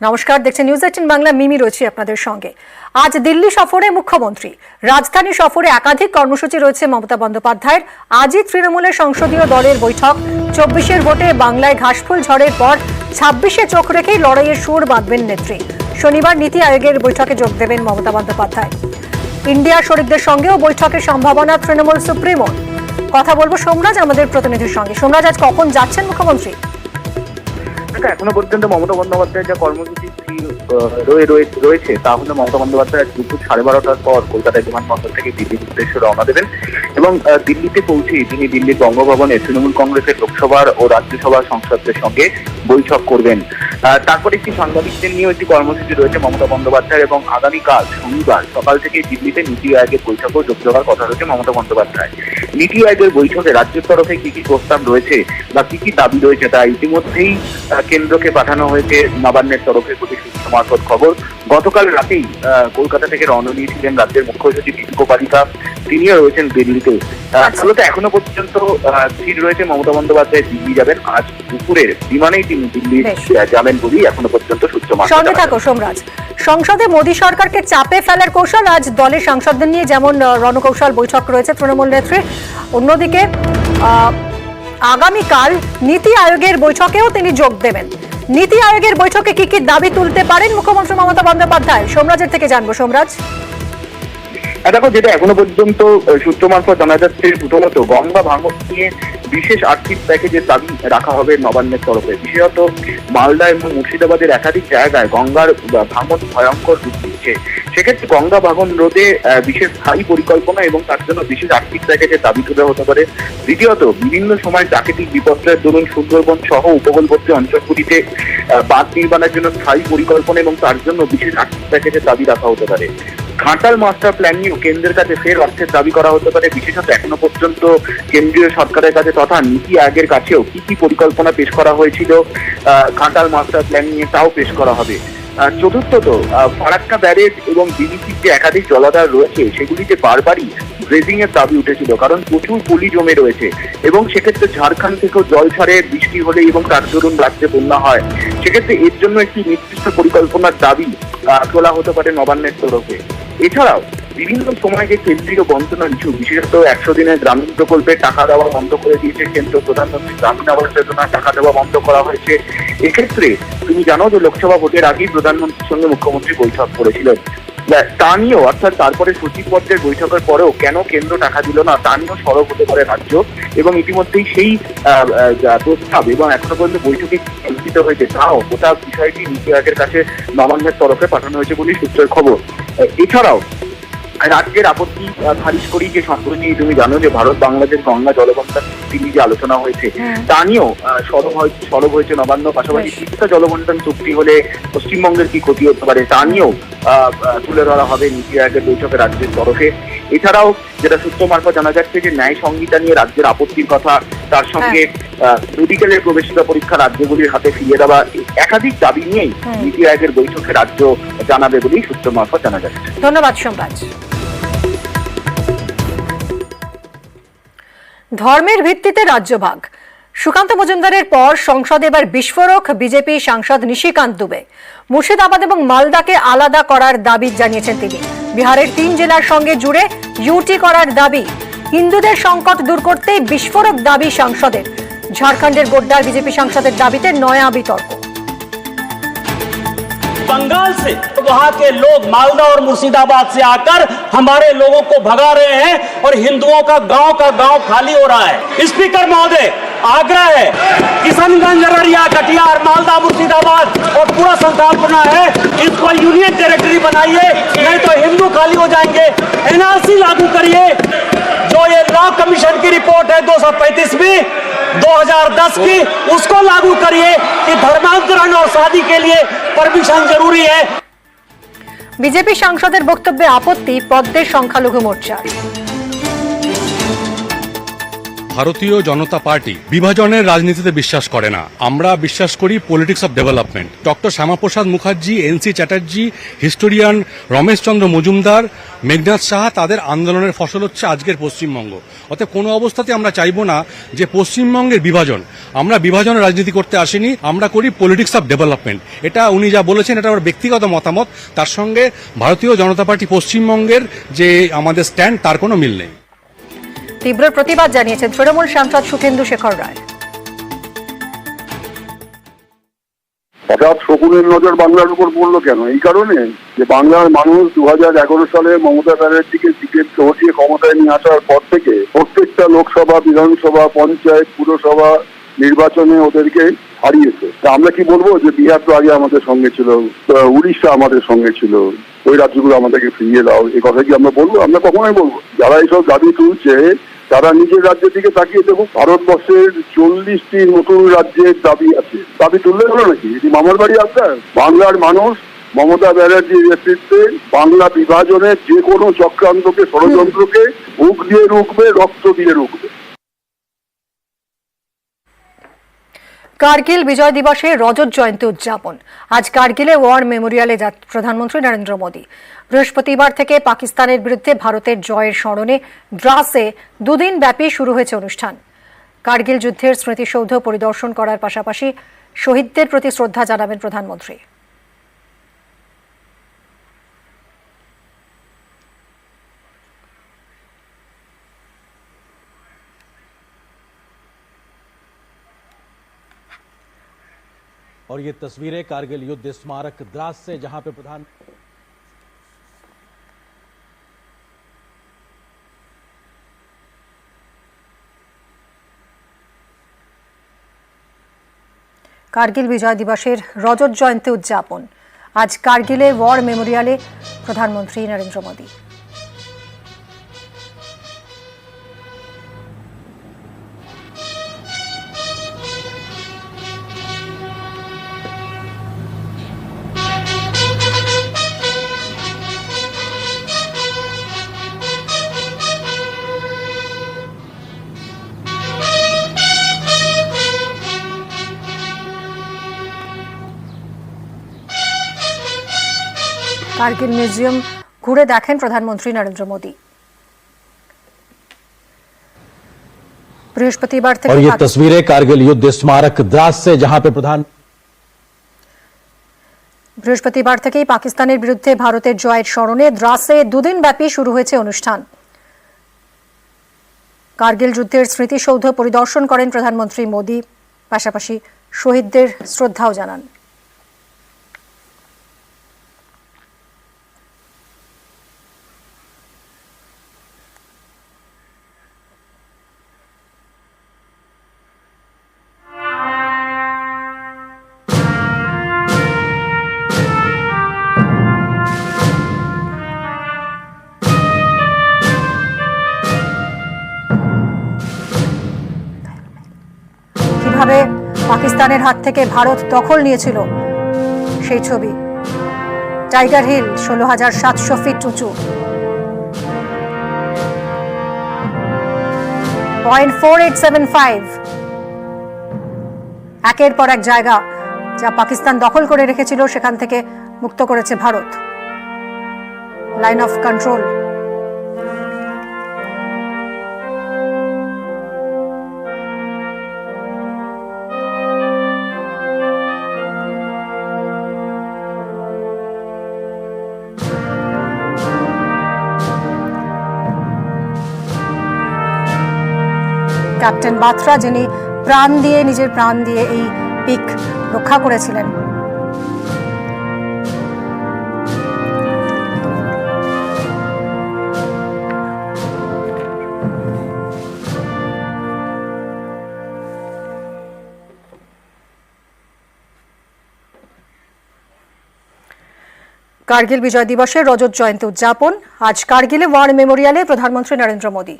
নমস্কার, দেখছেন নিউজ 18 বাংলা। মিমি রয়েছে আপনাদের সঙ্গে। আজ দিল্লি সফরে মুখ্যমন্ত্রী, রাজধানী সফরে একাধিক কর্মসূচি রয়েছে মমতা বন্দ্যোপাধ্যায়ের। আজই তৃণমূলের সংসদীয় দলের বৈঠক। 24-এর ভোটে বাংলায় ঘাসফুল ঝড়ের পর 26-এ চোখ রেখেই লড়াইয়ের সুর বাঁধবেন নেত্রী। শনিবার নীতি আয়োগের বৈঠকে যোগ দেবেন মমতা বন্দ্যোপাধ্যায়। ইন্ডিয়া শরিকদের সঙ্গেও বৈঠকের সম্ভাবনা তৃণমূল সুপ্রিমোর। কথা বলবো সোমরাজ আমাদের প্রতিনিধির সঙ্গে। সোমরাজ, আজ কখন যাচ্ছেন মুখ্যমন্ত্রী? এখনো পর্যন্ত মমতা বন্দ্যোপাধ্যায়ের যা কর্মসূচি রয়েছে তা হলো মমতা বন্দ্যোপাধ্যায় দুপুর 12:30টার পর কলকাতায় বিমানবন্দর থেকে দিল্লির উদ্দেশ্যে রওনা দেবেন এবং দিল্লিতে পৌঁছে তিনি দিল্লির বঙ্গভবনে তৃণমূল কংগ্রেসের লোকসভার ও রাজ্যসভার সংসদদের সঙ্গে বৈঠক করবেন। তারপরে একটি সাংবাদিকদের নিয়েও একটি কর্মসূচি রয়েছে মমতা বন্দ্যোপাধ্যায় এবং আগামীকাল শনিবার সকাল থেকে দিল্লিতে নীতি আয়োগের বৈঠকেও যোগ দেওয়ার কথা রয়েছে মমতা বন্দ্যোপাধ্যায়। নীতি আয়োগের বৈঠকে রাজ্যের তরফে কি কি প্রস্তাব রয়েছে বা কি কি দাবি রয়েছে তা ইতিমধ্যেই কেন্দ্রকে পাঠানো হয়েছে নবান্নের তরফে প্রতি সূত্র মারফত খবর। গতকাল রাতেই কলকাতা থেকে রওনা দিয়েছিলেন রাজ্যের মুখ্য সচিব দীপিকা পালিকা, তিনিও রয়েছেন দিল্লিতে। আসলে এখনো পর্যন্ত স্থির রয়েছে মমতা বন্দ্যোপাধ্যায় দিল্লি যাবেন। আজ দুপুরের বিমানেই তিনি দিল্লি যাবেন বলেই এখনো পর্যন্ত সূত্র মারফত। সঙ্গে থাকো সোমরাজ। সংসদে মোদী সরকারকে চাপে ফেলার কৌশল। আজ দলের সাংসদদের নিয়ে যেমন রণকৌশল বৈঠক রয়েছে তৃণমূল নেত্রীর, অন্যদিকে আগামীকাল নীতি আয়োগের বৈঠকেও তিনি যোগ দেবেন। নীতি আয়োগের বৈঠকে কি কি দাবি তুলতে পারেন মুখ্যমন্ত্রী মমতা বন্দ্যোপাধ্যায়? সোমরাজের থেকে জানবো। সোমরাজ, দেখো, যেটা এখনো পর্যন্ত সূত্র মারফত জানা যাচ্ছে, প্রথমত গঙ্গা ভাঙন নিয়ে বিশেষ আর্থিক প্যাকেজের দাবি রাখা হবে নবান্নের তরফে। বিশেষত মালদা এবং মুর্শিদাবাদের একাধিক জায়গায় গঙ্গার ভাঙন ভয়ঙ্কর রূপ দিচ্ছে। সেক্ষেত্রে গঙ্গা ভাঙন রোধে বিশেষ স্থায়ী পরিকল্পনা এবং তার জন্য বিশেষ আর্থিক প্যাকেজের দাবি তুলে হতে পারে। দ্বিতীয়ত, বিভিন্ন সময় প্রাকৃতিক বিপর্যয়ের দরুন সুন্দরবন সহ উপকূলবর্তী অঞ্চলগুলিতে বাঁধ নির্মাণের জন্য স্থায়ী পরিকল্পনা এবং তার জন্য বিশেষ আর্থিক প্যাকেজের দাবি রাখা হতে পারে। ঘাটাল মাস্টার প্ল্যান নিয়েও কেন্দ্রের কাছে ফের অর্থের দাবি করা হতে পারে। বিশেষত এখনো পর্যন্ত কেন্দ্রীয় সরকারের কাছে তথা নীতি আয়োগের কাছেও কি কি পরিকল্পনা পেশ করা হয়েছিল ঘাটাল মাস্টার প্ল্যান নিয়ে তাও পেশ করা হবে। চতুর্থত, ফারাক্কা ব্যারেজ এবং বিবিসির যে একাধিক জলাধার রয়েছে সেগুলিতে বারবারই ড্রেজিং এর দাবি উঠেছিল, কারণ প্রচুর পলি জমে রয়েছে এবং সেক্ষেত্রে ঝাড়খণ্ড থেকেও জল ছাড়ে বৃষ্টি হলে এবং তার দরুন রাজ্যে বন্যা হয়। সেক্ষেত্রে এর জন্য একটি নির্দিষ্ট পরিকল্পনার দাবি তোলা হতে পারে নবান্নের তরফে। এছাড়াও বিভিন্ন সময় যে কেন্দ্রীয় বঞ্চনা ইস্যু, বিশেষত 100 দিনের গ্রামীণ প্রকল্পে টাকা দেওয়া বন্ধ করে দিয়েছে কেন্দ্র। প্রধানমন্ত্রী গ্রামীণ আবাস যোজনার টাকা দেওয়া বন্ধ করা হয়েছে। এক্ষেত্রে তুমি জানো যে লোকসভা ভোটের আগেই প্রধানমন্ত্রীর সঙ্গে মুখ্যমন্ত্রী বৈঠক করেছিলেন। তা নিয়েও, অর্থাৎ তারপরে সচিব পর্যায়ের বৈঠকের পরেও কেন কেন্দ্র টাকা দিল না তা নিয়েও সরব হতে পারে রাজ্য এবং ইতিমধ্যেই সেই প্রস্তাব এবং এখনো পর্যন্ত বৈঠকে আলোচিত হয়েছে তাও গোটা বিষয়টি নীতি আয়োগের কাছে নবান্নের তরফে পাঠানো হয়েছে বলেই সূত্রের খবর। এছাড়াও রাজ্যের আপত্তি খারিজ করি যে সম্প্রতি তুমি জানো যে ভারত বাংলাদেশ গঙ্গা জলবন্টন চুক্তি নিয়ে যে আলোচনা হয়েছে তা নিয়েও সরব হয়েছে নবান্ন। পাশাপাশি তিস্তা জলবন্টন চুক্তি হলে পশ্চিমবঙ্গের কি ক্ষতি হতে পারে তা নিয়েও তুলে ধরা হবে নীতি আয়োগের বৈঠকে রাজ্যের তরফে। এছাড়াও যেটা সূত্র মারফত জানা যাচ্ছে যে ন্যায় সংহিতা নিয়ে রাজ্যের আপত্তির কথা, তার সঙ্গে মেডিকেলের প্রবেশিকা পরীক্ষা রাজ্যগুলির হাতে ফিরিয়ে দেওয়া, একাধিক দাবি নিয়েই নীতি আয়োগের বৈঠকে রাজ্য জানাবে বলেই সূত্র মারফত জানা যাচ্ছে। ধন্যবাদ সোমরাজ। ধর্মের ভিত্তিতে রাজ্যভাগ, সুকান্ত মজুমদারের পর সংসদে এবার বিস্ফোরক। বিজেপি সাংসদ নিশিকান্ত দুবে মুর্শিদাবাদ এবং মালদাকে আলাদা করার দাবি জানিয়েছেন তিনি। বিহারের 3 জেলার সঙ্গে জুড়ে ইউটি করার দাবি। হিন্দুদের সংকট দূর করতে বিস্ফোরক দাবি সাংসদের। ঝাড়খণ্ডের গোড্ডার বিজেপি সাংসদের দাবিতে নয়া বিতর্ক। बंगाल से वहां के लोग मालदा और मुर्शिदाबाद से आकर हमारे लोगों को भगा रहे हैं और हिंदुओं का गांव खाली हो रहा है। स्पीकर महोदय, आग्रह है, किशनगंज, अररिया, कटिहार, मालदा, मुर्शिदाबाद और पूरा संथालपना है, इसको यूनियन टेरिटरी बनाइए, नहीं तो हिंदू खाली हो जाएंगे। एनआरसी लागू करिए। जो ये लॉ कमीशन की रिपोर्ट है 235 2010 की, उसको लागू करिए कि धर्मांतरण और शादी के लिए परमिशन जरूरी है। বিজেপি সাংসদের বক্তব্যে আপত্তি পদ্মের সংখ্যালঘু মোর্চার। ভারতীয় জনতা পার্টি বিভাজনের রাজনীতিতে বিশ্বাস করে না। আমরা বিশ্বাস করি politics of development. Doctor Shyamaprasad Mukherjee, NC Chatterjee, historian Rameshchandra Majumdar, Meghnath Saha, তাদের আন্দোলনের ফসল হচ্ছে আজকের পশ্চিমবঙ্গ। অতএব কোনো অবস্থাতে আমরা চাইবো না যে পশ্চিমবঙ্গের বিভাজন। আমরা বিভাজনের রাজনীতি করতে আসিনি, আমরা করি পলিটিক্স অফ ডেভেলপমেন্ট। এটা উনি যা বলেছেন এটা আমার ব্যক্তিগত মতামত, তার সঙ্গে ভারতীয় জনতা পার্টি পশ্চিমবঙ্গের যে আমাদের স্ট্যান্ড তার কোনো মিল নেই। তীব্র প্রতিবাদ জানিয়েছেন তৃণমূল সাংসদ সুখেন্দু শেখর রায়। হঠাৎ শকুনের নজর বাংলার উপর পড়লো কেন? এই কারণে যে বাংলার মানুষ 2011 সালে মমতা ব্যানার্জিকে টিকিট হটিয়ে ক্ষমতায় নিয়ে আসার পর থেকে প্রত্যেকটা লোকসভা, বিধানসভা, পঞ্চায়েত, পুরসভা নির্বাচনে ওদেরকে হারিয়েছে। আমরা কি বলবো যে বিহার তো আগে আমাদের সঙ্গে ছিল, উড়িষ্যা আমাদের সঙ্গে ছিল, ওই রাজ্যগুলো আমাদেরকে ফিরিয়ে দাও, এই কথা কি আমরা বলবো? আমরা কখনোই বলবো। যারা এইসব দাবি তুলছে তারা নিজের রাজ্যের দিকে তাকিয়ে দেখুন। ভারতবর্ষের 40টি নতুন রাজ্যের দাবি আছে। দাবি তুললে হলো নাকি? এটি মামার বাড়ি আপনার? বাংলার মানুষ মমতা ব্যানার্জির নেতৃত্বে বাংলা বিভাজনের যে কোনো চক্রান্তকে, ষড়যন্ত্রকে বুক দিয়ে রুখবে, রক্ত দিয়ে রুখবে। কার্গিল বিজয় দিবসে রজত জয়ন্তী উদযাপন। আজ কার্গিলে ওয়ার মেমোরিয়ালে প্রধানমন্ত্রী নরেন্দ্র মোদী। বৃহস্পতিবার থেকে পাকিস্তানের বিরুদ্ধে ভারতের জয়ের স্মরণে দ্রাসে দুদিন ব্যাপী শুরু হয়েছে অনুষ্ঠান। কার্গিল যুদ্ধের স্মৃতিসৌধ পরিদর্শন করার পাশাপাশি শহীদদের প্রতি শ্রদ্ধা জানাবেন প্রধানমন্ত্রী। और ये तस्वीरें कारगिल युद्ध स्मारक द्रास से, जहां पे प्रधान কার্গিল বিজয় দিবসের রজত জয়ন্তী উদযাপন। আজ কার্গিলে ওয়ার মেমোরিয়ালে প্রধানমন্ত্রী নরেন্দ্র মোদী। কার্গিল মিউজিয়াম ঘুরে দেখেন প্রধানমন্ত্রী নরেন্দ্র মোদী। বৃহস্পতিবার থেকে और ये तस्वीरें कारगिल युद्ध स्मारक द्रास से, जहां पे বৃহস্পতিবার থেকেই পাকিস্তানের বিরুদ্ধে ভারতের জয়ের স্মরণে দ্রাসে দুদিন ব্যাপী শুরু হয়েছে অনুষ্ঠান। কার্গিল যুদ্ধের স্মৃতিসৌধ পরিদর্শন করেন প্রধানমন্ত্রী মোদী, পাশাপাশি শহীদদের শ্রদ্ধাও জানান। কিভাবে পাকিস্তানের হাত থেকে ভারত দখল নিয়েছিল সেই ছবি। টাইগার হিল 16,700 ফিট উঁচু, 0.4875, একের পর এক জায়গা যা পাকিস্তান দখল করে রেখেছিল সেখান থেকে মুক্ত করেছে Bharat. Line of control. Captain Batra, যিনি নিজের প্রাণ দিয়ে এই পিক রক্ষা করেছিলেন। কার্গিল বিজয় দিবসের রজত জয়ন্তী উদযাপন। আজ কার্গিলে ওয়ার মেমোরিয়ালে প্রধানমন্ত্রী নরেন্দ্র মোদী।